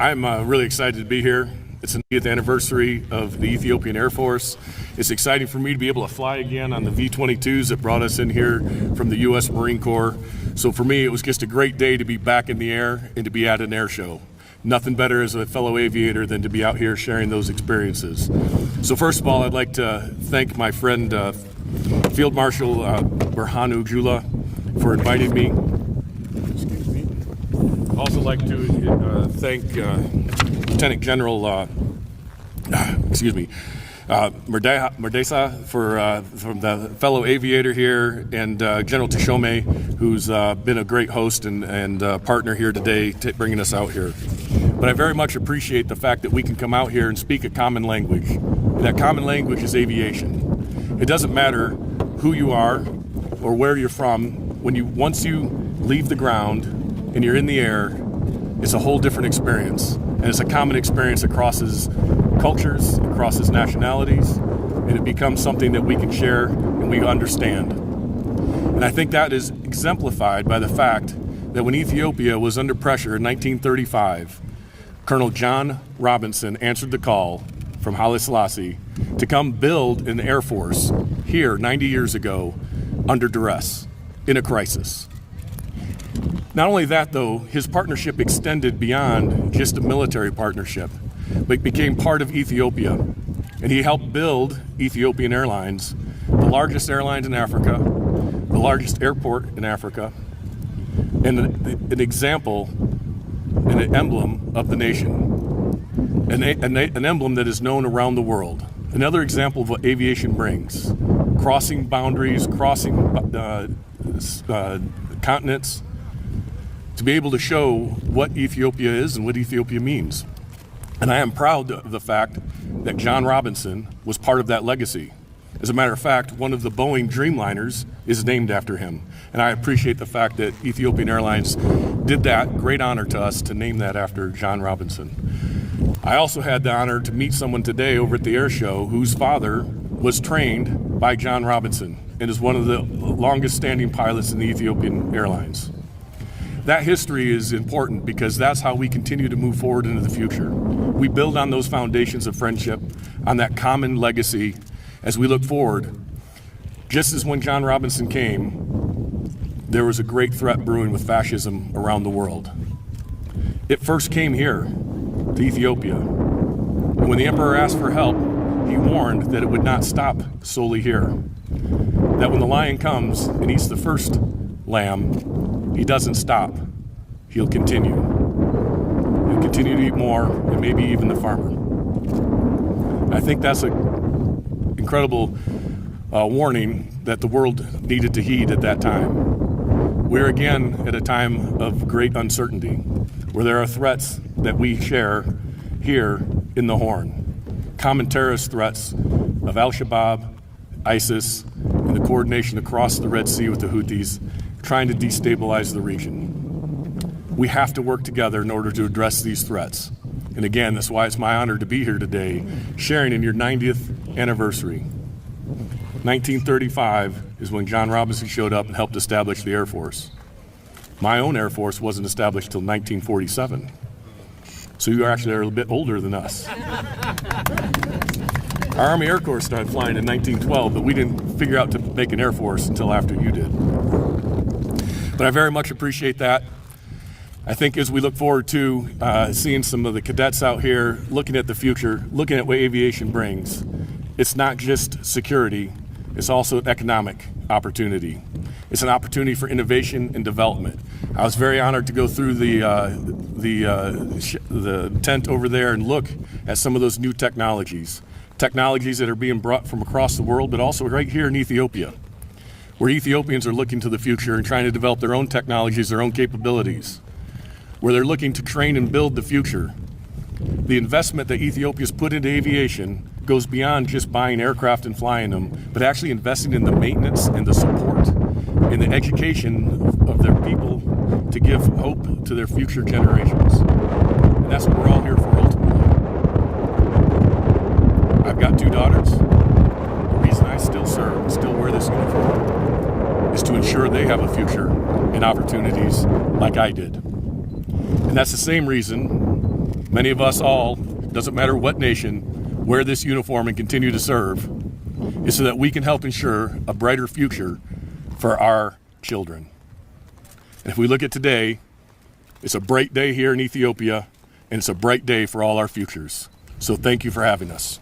I'm really excited to be here. It's the 90th anniversary of the Ethiopian Air Force. It's exciting for me to be able to fly again on the V-22s that brought us in here from the U.S. Marine Corps. So for me, it was just a great day to be back in the air and to be at an air show. Nothing better as a fellow aviator than to be out here sharing those experiences. So first of all, I'd like to thank my friend Field Marshal Berhanu Jula for inviting me. Excuse me. I'd also like to thank Lieutenant General Merdesa from the fellow aviator here, and General Tashome, who's been a great host and partner here today, bringing us out here. But I very much appreciate the fact that we can come out here and speak a common language. And that common language is aviation. It doesn't matter who you are or where you're from. Once you leave the ground and you're in the air, it's a whole different experience. And it's a common experience that crosses cultures, it crosses nationalities, and it becomes something that we can share and we understand. And I think that is exemplified by the fact that when Ethiopia was under pressure in 1935, Colonel John Robinson answered the call from Haile Selassie to come build an Air Force here 90 years ago under duress, in a crisis. Not only that, though, his partnership extended beyond just a military partnership, but became part of Ethiopia. And he helped build Ethiopian Airlines, the largest airlines in Africa, the largest airport in Africa, and an example and an emblem of the nation, an emblem that is known around the world. Another example of what aviation brings, crossing boundaries, crossing continents, to be able to show what Ethiopia is and what Ethiopia means. And I am proud of the fact that John Robinson was part of that legacy. As a matter of fact, one of the Boeing Dreamliners is named after him. And I appreciate the fact that Ethiopian Airlines did that great honor to us to name that after John Robinson. I also had the honor to meet someone today over at the air show whose father was trained by John Robinson and is one of the longest standing pilots in the Ethiopian Airlines. That history is important because that's how we continue to move forward into the future. We build on those foundations of friendship, on that common legacy as we look forward. Just as when John Robinson came, there was a great threat brewing with fascism around the world. It first came here to Ethiopia. And when the emperor asked for help, he warned that it would not stop solely here. That when the lion comes and eats the first lamb, he doesn't stop. He'll continue. He'll continue to eat more, and maybe even the farmer. I think that's an incredible warning that the world needed to heed at that time. We're again at a time of great uncertainty, where there are threats that we share here in the Horn. Common terrorist threats of Al-Shabaab, ISIS, and the coordination across the Red Sea with the Houthis, trying to destabilize the region. We have to work together in order to address these threats. And again, that's why it's my honor to be here today, sharing in your 90th anniversary. 1935 is when John Robinson showed up and helped establish the Air Force. My own Air Force wasn't established till 1947. So you actually are a bit older than us. Our Army Air Corps started flying in 1912, but we didn't figure out to make an Air Force until after you did. But I very much appreciate that. I think as we look forward to seeing some of the cadets out here, looking at the future, looking at what aviation brings, it's not just security, it's also an economic opportunity. It's an opportunity for innovation and development. I was very honored to go through the tent over there and look at some of those new technologies that are being brought from across the world, but also right here in Ethiopia, where Ethiopians are looking to the future and trying to develop their own technologies, their own capabilities, where they're looking to train and build the future. The investment that Ethiopia's put into aviation goes beyond just buying aircraft and flying them, but actually investing in the maintenance and the support and the education of their people to give hope to their future generations. And that's what we're all here for ultimately. I've got 2 daughters. The reason I still serve and still wear this uniform is to ensure they have a future and opportunities like I did. And that's the same reason many of us all, doesn't matter what nation, wear this uniform and continue to serve, is so that we can help ensure a brighter future for our children. And if we look at today, it's a bright day here in Ethiopia, and it's a bright day for all our futures. So thank you for having us.